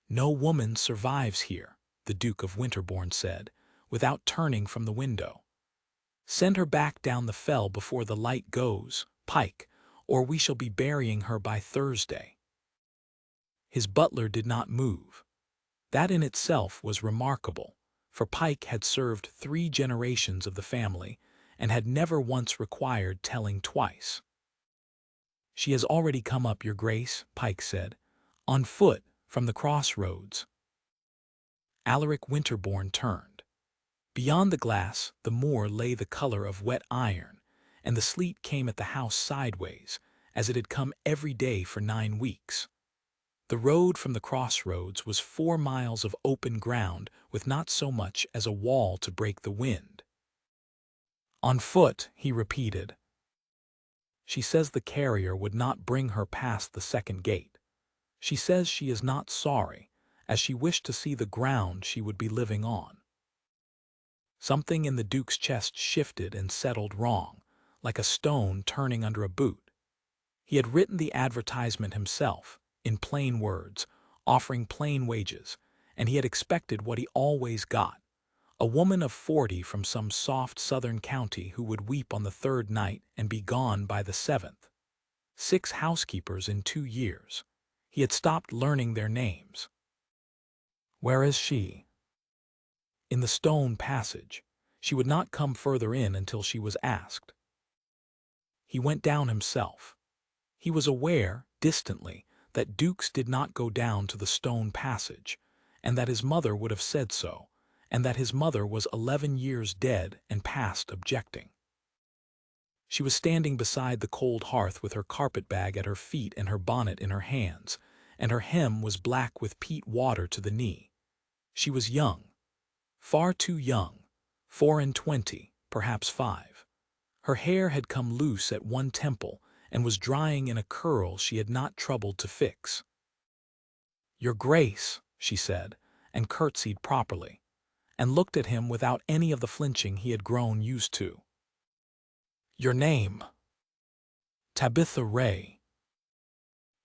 "No woman survives here," the Duke of Winterbourne said, without turning from the window. "Send her back down the fell before the light goes, Pike, or we shall be burying her by Thursday." His butler did not move. That in itself was remarkable, for Pike had served 3 generations of the family and had never once required telling twice. "She has already come up, Your Grace," Pike said, "on foot from the crossroads." Alaric Winterbourne turned. Beyond the glass, the moor lay the color of wet iron, and the sleet came at the house sideways, as it had come every day for 9 weeks. The road from the crossroads was 4 miles of open ground with not so much as a wall to break the wind. "On foot," he repeated. "She says the carrier would not bring her past the second gate. She says she is not sorry, as she wished to see the ground she would be living on." Something in the Duke's chest shifted and settled wrong, like a stone turning under a boot. He had written the advertisement himself, in plain words, offering plain wages, and he had expected what he always got: a woman of 40 from some soft southern county who would weep on the 3rd night and be gone by the 7th. 6 housekeepers in 2 years. He had stopped learning their names. "Where is she?" "In the stone passage. She would not come further in until she was asked." He went down himself. He was aware, distantly, that dukes did not go down to the stone passage, and that his mother would have said so, and that his mother was 11 years dead and past objecting. She was standing beside the cold hearth with her carpetbag at her feet and her bonnet in her hands, and her hem was black with peat water to the knee. She was young, far too young, 24, perhaps 5. Her hair had come loose at one temple and was drying in a curl she had not troubled to fix. "Your Grace," she said, and curtsied properly, and looked at him without any of the flinching he had grown used to. "Your name?" "Tabitha Ray."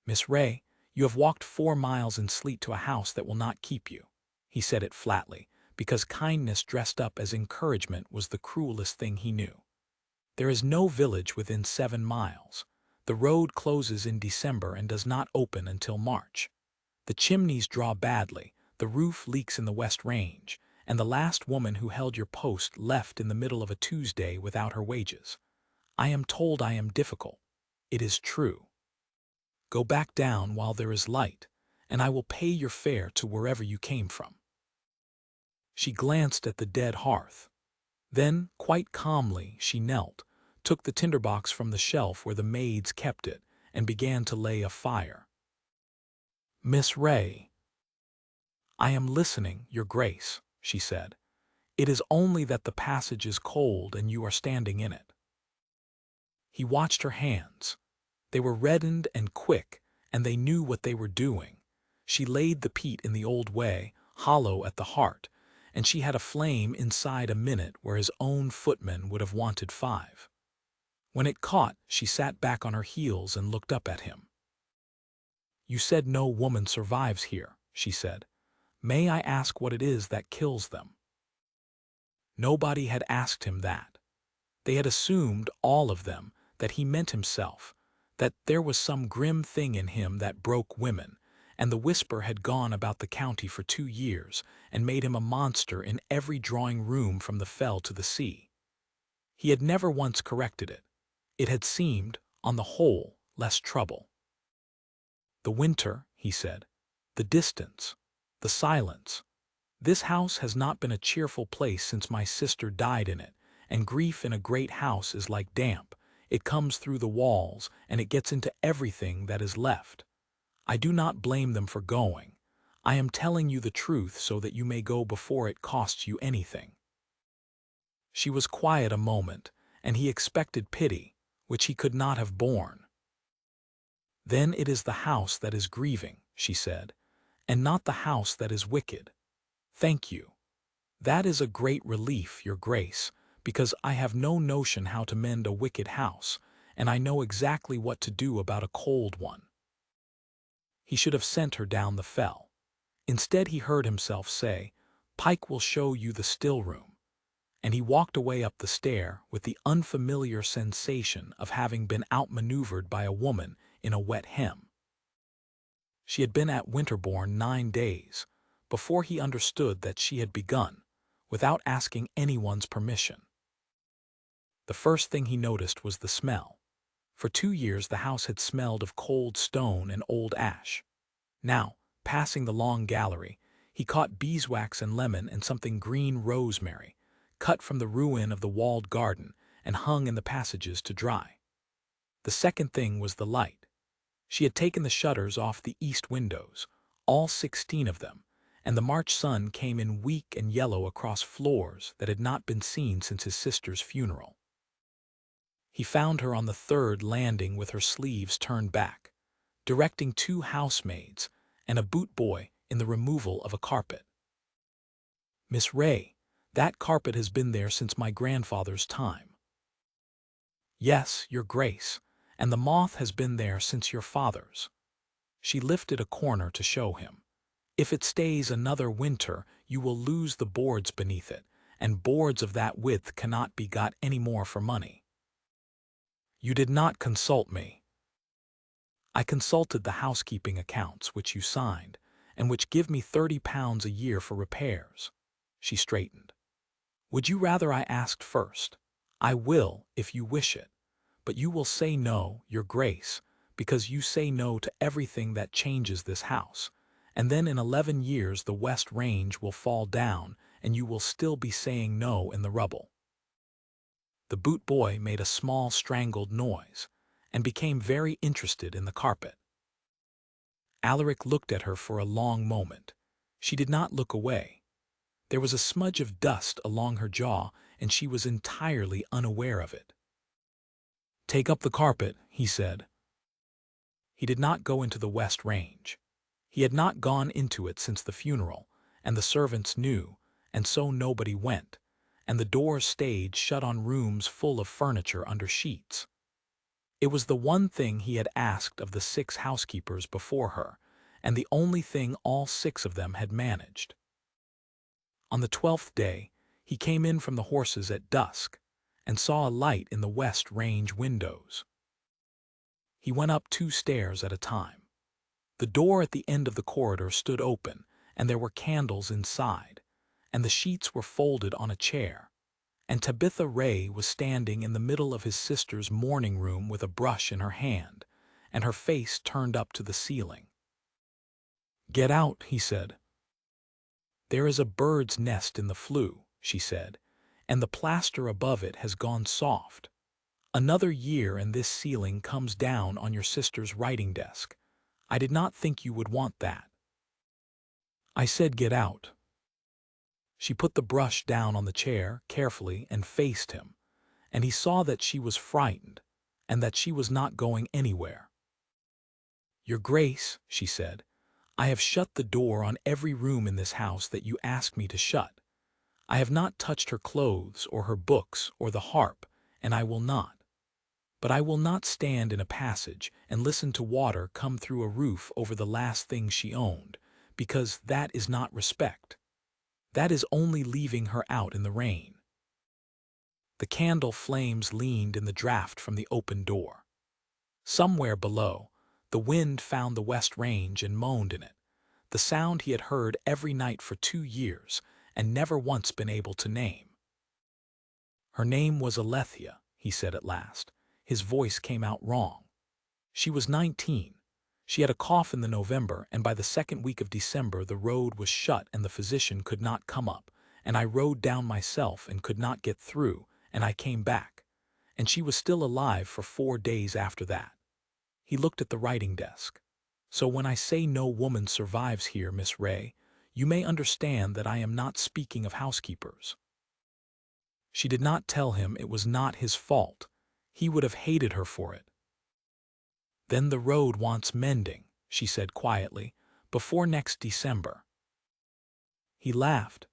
"Miss Ray, you have walked 4 miles in sleet to a house that will not keep you." He said it flatly, because kindness dressed up as encouragement was the cruelest thing he knew. "There is no village within 7 miles. The road closes in December and does not open until March. The chimneys draw badly, the roof leaks in the West Range, and the last woman who held your post left in the middle of a Tuesday without her wages. I am told I am difficult. It is true. Go back down while there is light, and I will pay your fare to wherever you came from." She glanced at the dead hearth. Then, quite calmly, she knelt, took the tinderbox from the shelf where the maids kept it, and began to lay a fire. "Miss Ray." "I am listening, Your Grace," she said. "It is only that the passage is cold and you are standing in it." He watched her hands. They were reddened and quick, and they knew what they were doing. She laid the peat in the old way, hollow at the heart, and she had a flame inside a minute where his own footman would have wanted 5. When it caught, she sat back on her heels and looked up at him. "You said no woman survives here," she said. "May I ask what it is that kills them?" Nobody had asked him that. They had assumed, all of them, that he meant himself, that there was some grim thing in him that broke women, and the whisper had gone about the county for 2 years and made him a monster in every drawing-room from the fell to the sea. He had never once corrected it. It had seemed, on the whole, less trouble. "The winter," he said, "the distance, the silence. This house has not been a cheerful place since my sister died in it, and grief in a great house is like damp. It comes through the walls, and it gets into everything that is left. I do not blame them for going. I am telling you the truth so that you may go before it costs you anything." She was quiet a moment, and he expected pity, which he could not have borne. "Then it is the house that is grieving," she said, "and not the house that is wicked. Thank you. That is a great relief, Your Grace, because I have no notion how to mend a wicked house, and I know exactly what to do about a cold one." He should have sent her down the fell. Instead, he heard himself say, "Pike will show you the still room," and he walked away up the stair with the unfamiliar sensation of having been outmaneuvered by a woman in a wet hem. She had been at Winterbourne 9 days before he understood that she had begun, without asking anyone's permission. The first thing he noticed was the smell. For 2 years the house had smelled of cold stone and old ash. Now, passing the long gallery, he caught beeswax and lemon and something green rosemary, cut from the ruin of the walled garden and hung in the passages to dry. The second thing was the light. She had taken the shutters off the east windows, all 16 of them, and the March sun came in weak and yellow across floors that had not been seen since his sister's funeral. He found her on the third landing with her sleeves turned back, directing 2 housemaids and a boot boy in the removal of a carpet. "Miss Ray, that carpet has been there since my grandfather's time." "Yes, your grace, and the moth has been there since your father's." She lifted a corner to show him. "If it stays another winter, you will lose the boards beneath it, and boards of that width cannot be got any more for money." "You did not consult me." "I consulted the housekeeping accounts which you signed, and which give me £30 a year for repairs." She straightened. "Would you rather I asked first?" "I will, if you wish it, but you will say no, your grace, because you say no to everything that changes this house, and then in 11 years the West Range will fall down, and you will still be saying no in the rubble." The boot boy made a small strangled noise, and became very interested in the carpet. Alaric looked at her for a long moment. She did not look away. There was a smudge of dust along her jaw, and she was entirely unaware of it. "Take up the carpet," he said. He did not go into the West Range. He had not gone into it since the funeral, and the servants knew, and so nobody went, and the doors stayed shut on rooms full of furniture under sheets. It was the one thing he had asked of the 6 housekeepers before her, and the only thing all 6 of them had managed. On the 12th day, he came in from the horses at dusk, and saw a light in the West Range windows. He went up 2 stairs at a time. The door at the end of the corridor stood open, and there were candles inside, and the sheets were folded on a chair, and Tabitha Ray was standing in the middle of his sister's morning room with a brush in her hand, and her face turned up to the ceiling. "Get out," he said. "There is a bird's nest in the flue," she said, "and the plaster above it has gone soft. Another year and this ceiling comes down on your sister's writing desk. I did not think you would want that." "I said get out." She put the brush down on the chair carefully and faced him, and he saw that she was frightened, and that she was not going anywhere. "Your Grace," she said, "I have shut the door on every room in this house that you asked me to shut. I have not touched her clothes or her books or the harp, and I will not. But I will not stand in a passage and listen to water come through a roof over the last thing she owned, because that is not respect. That is only leaving her out in the rain." The candle flames leaned in the draught from the open door. Somewhere below, the wind found the West Range and moaned in it, the sound he had heard every night for 2 years and never once been able to name. "Her name was Alethea," he said at last. His voice came out wrong. "She was 19. She had a cough in the November, and by the 2nd week of December the road was shut and the physician could not come up, and I rode down myself and could not get through, and I came back, and she was still alive for 4 days after that." He looked at the writing desk. "So when I say no woman survives here, Miss Ray, you may understand that I am not speaking of housekeepers." She did not tell him it was not his fault. He would have hated her for it. "Then the road wants mending," she said quietly, "before next December." He laughed.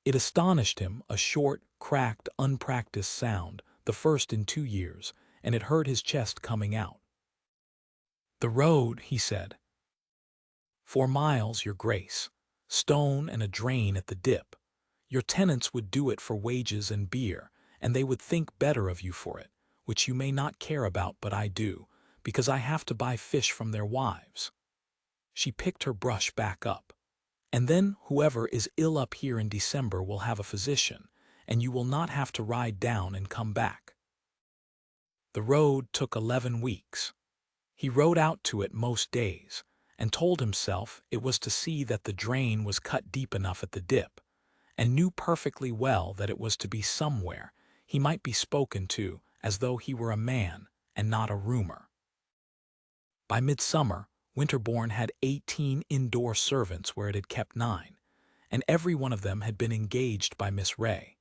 It astonished him, a short, cracked, unpracticed sound, the first in 2 years, and it hurt his chest coming out. "The road," he said. "4 miles, your Grace. stone and a drain at the dip. Your tenants would do it for wages and beer, and they would think better of you for it, which you may not care about, but I do, because I have to buy fish from their wives." She picked her brush back up. "And then whoever is ill up here in December will have a physician, and you will not have to ride down and come back." The road took 11 weeks. He rode out to it most days, and told himself it was to see that the drain was cut deep enough at the dip, and knew perfectly well that it was to be somewhere he might be spoken to as though he were a man and not a rumor. By midsummer, Winterbourne had 18 indoor servants where it had kept 9, and every one of them had been engaged by Miss Ray,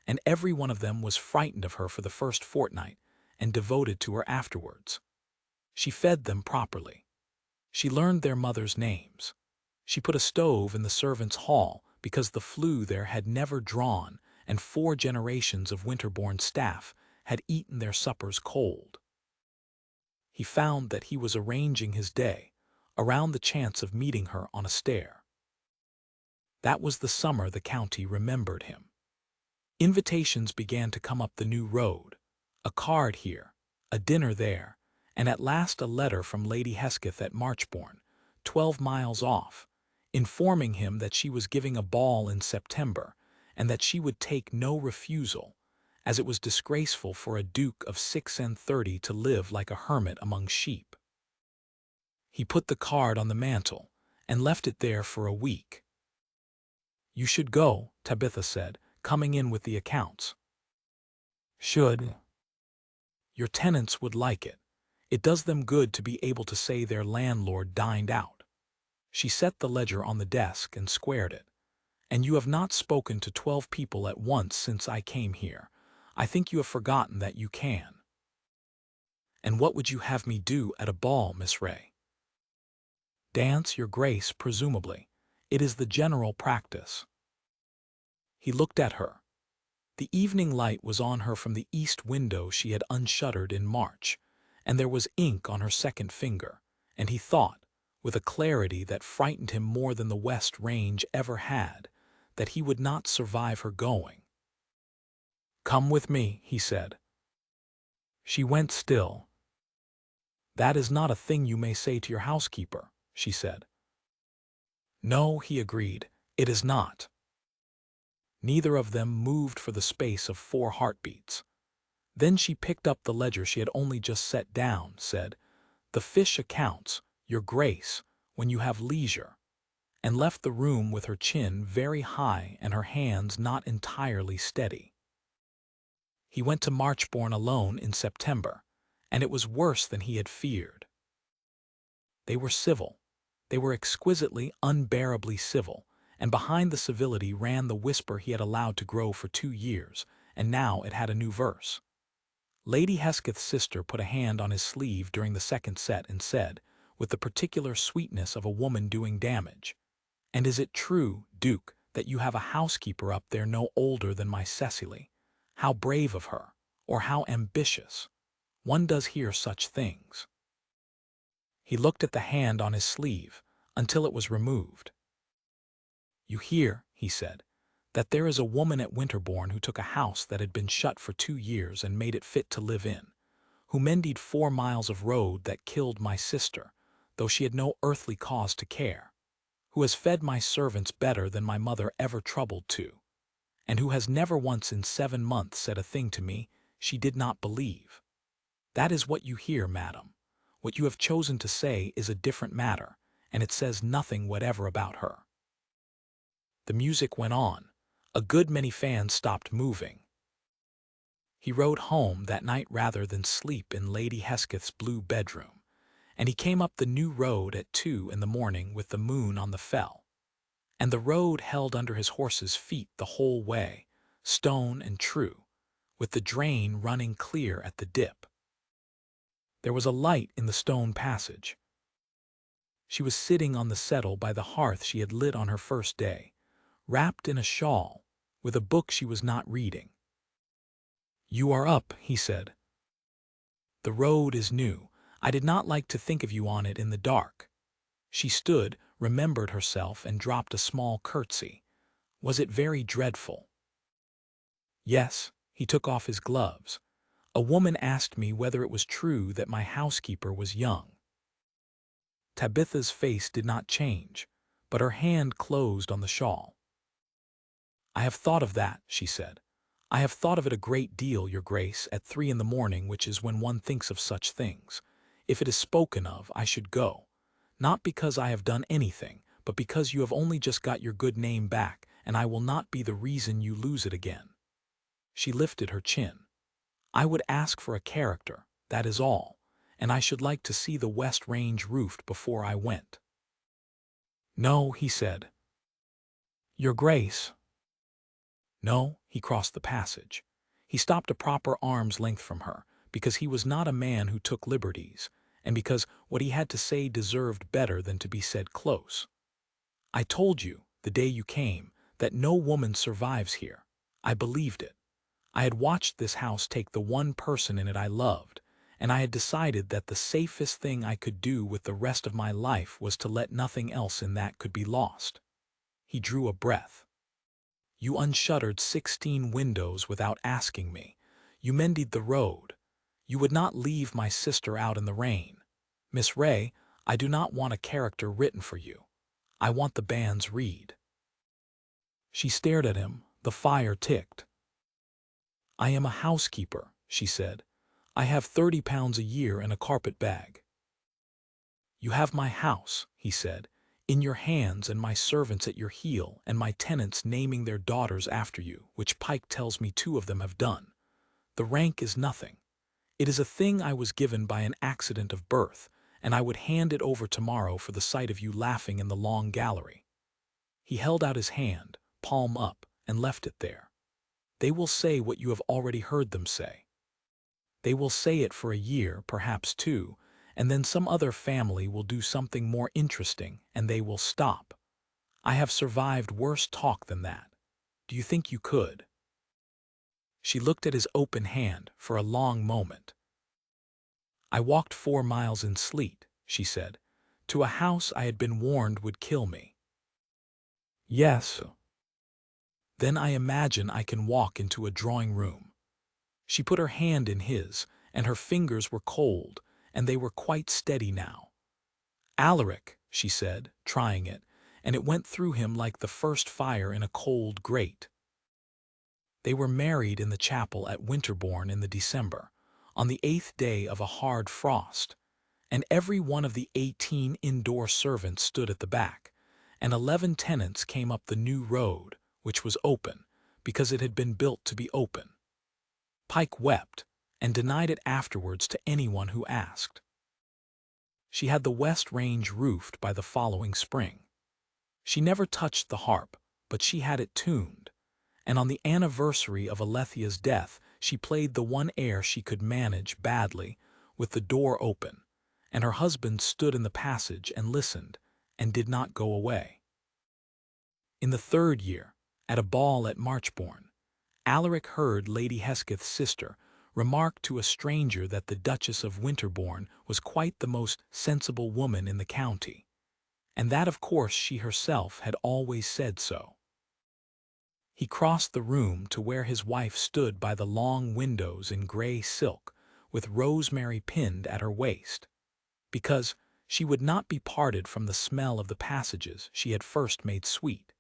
and every one of them was frightened of her for the first fortnight and devoted to her afterwards. She fed them properly. She learned their mothers' names. She put a stove in the servants' hall because the flue there had never drawn, and 4 generations of Winterbourne staff had eaten their suppers cold. He found that he was arranging his day around the chance of meeting her on a stair. That was the summer the county remembered him. Invitations began to come up the new road, a card here, a dinner there, and at last a letter from Lady Hesketh at Marchbourne, 12 miles off, informing him that she was giving a ball in September and that she would take no refusal, as it was disgraceful for a duke of 36 to live like a hermit among sheep. He put the card on the mantel and left it there for a week. "You should go," Tabitha said, coming in with the accounts. "Should? Your tenants would like it. It does them good to be able to say their landlord dined out." She set the ledger on the desk and squared it. "And you have not spoken to 12 people at once since I came here. I think you have forgotten that you can." "And what would you have me do at a ball, Miss Ray?" "Dance, your grace, presumably. It is the general practice." He looked at her. The evening light was on her from the east window she had unshuttered in March, and there was ink on her second finger, and he thought, with a clarity that frightened him more than the West Range ever had, that he would not survive her going. "Come with me," he said. She went still. "That is not a thing you may say to your housekeeper," she said. "No," he agreed, "it is not." Neither of them moved for the space of 4 heartbeats. Then she picked up the ledger she had only just set down, said, "The fish accounts, your grace, when you have leisure," and left the room with her chin very high and her hands not entirely steady. He went to Marchbourne alone in September, and it was worse than he had feared. They were civil. They were exquisitely, unbearably civil, and behind the civility ran the whisper he had allowed to grow for 2 years, and now it had a new verse. Lady Hesketh's sister put a hand on his sleeve during the second set and said, with the particular sweetness of a woman doing damage, "And is it true, Duke, that you have a housekeeper up there no older than my Cecily? How brave of her, or how ambitious! One does hear such things." He looked at the hand on his sleeve until it was removed. "You hear," he said, "that there is a woman at Winterbourne who took a house that had been shut for 2 years and made it fit to live in, who mended 4 miles of road that killed my sister, though she had no earthly cause to care, who has fed my servants better than my mother ever troubled to, and who has never once in 7 months said a thing to me she did not believe. That is what you hear, madam. What you have chosen to say is a different matter, and it says nothing whatever about her." The music went on. A good many fans stopped moving. He rode home that night rather than sleep in Lady Hesketh's blue bedroom, and he came up the new road at 2 in the morning with the moon on the fell. And the road held under his horse's feet the whole way, stone and true, with the drain running clear at the dip. There was a light in the stone passage. She was sitting on the settle by the hearth she had lit on her first day, wrapped in a shawl, with a book she was not reading. "You are up," he said. "The road is new. I did not like to think of you on it in the dark." She stood, remembered herself and dropped a small curtsy. Was it very dreadful? Yes, he took off his gloves. A woman asked me whether it was true that my housekeeper was young. Tabitha's face did not change, but her hand closed on the shawl. I have thought of that, she said. I have thought of it a great deal, Your Grace, at 3 in the morning, which is when one thinks of such things. If it is spoken of, I should go. Not because I have done anything, but because you have only just got your good name back, and I will not be the reason you lose it again. She lifted her chin. I would ask for a character, that is all, and I should like to see the West Range roofed before I went. No, he said. Your Grace. No, he crossed the passage. He stopped a proper arm's length from her, because he was not a man who took liberties, and because what he had to say deserved better than to be said close. I told you, the day you came, that no woman survives here. I believed it. I had watched this house take the one person in it I loved, and I had decided that the safest thing I could do with the rest of my life was to let nothing else in that could be lost. He drew a breath. You unshuttered 16 windows without asking me. You mended the road. You would not leave my sister out in the rain. Miss Ray, I do not want a character written for you. I want the band's read. She stared at him. The fire ticked. I am a housekeeper, she said. I have £30 a year and a carpetbag. You have my house, he said, in your hands, and my servants at your heel, and my tenants naming their daughters after you, which Pike tells me 2 of them have done. The rank is nothing. It is a thing I was given by an accident of birth, and I would hand it over tomorrow for the sight of you laughing in the long gallery. He held out his hand, palm up, and left it there. They will say what you have already heard them say. They will say it for a year, perhaps 2, and then some other family will do something more interesting, and they will stop. I have survived worse talk than that. Do you think you could? She looked at his open hand for a long moment. I walked 4 miles in sleet, she said, to a house I had been warned would kill me. Yes. Then I imagine I can walk into a drawing room. She put her hand in his, and her fingers were cold, and they were quite steady now. Alaric, she said, trying it, and it went through him like the first fire in a cold grate. They were married in the chapel at Winterbourne in the December, on the 8th day of a hard frost, and every one of the 18 indoor servants stood at the back, and 11 tenants came up the new road, which was open, because it had been built to be open. Pike wept, and denied it afterwards to anyone who asked. She had the West Range roofed by the following spring. She never touched the harp, but she had it tuned, and on the anniversary of Alethia's death she played the one air she could manage badly, with the door open, and her husband stood in the passage and listened, and did not go away. In the 3rd year, at a ball at Marchbourne, Alaric heard Lady Hesketh's sister remark to a stranger that the Duchess of Winterbourne was quite the most sensible woman in the county, and that of course she herself had always said so. He crossed the room to where his wife stood by the long windows in grey silk, with rosemary pinned at her waist, because she would not be parted from the smell of the passages she had first made sweet,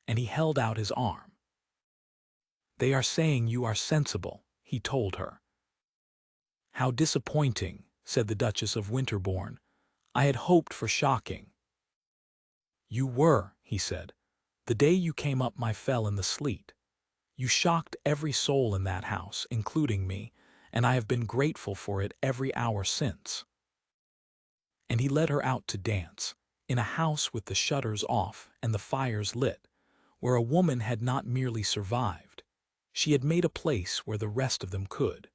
and he held out his arm. They are saying you are sensible, he told her. How disappointing, said the Duchess of Winterbourne. I had hoped for shocking. You were, he said. The day you came up my fell in the sleet. You shocked every soul in that house, including me, and I have been grateful for it every hour since. And he led her out to dance, in a house with the shutters off and the fires lit, where a woman had not merely survived. She had made a place where the rest of them could.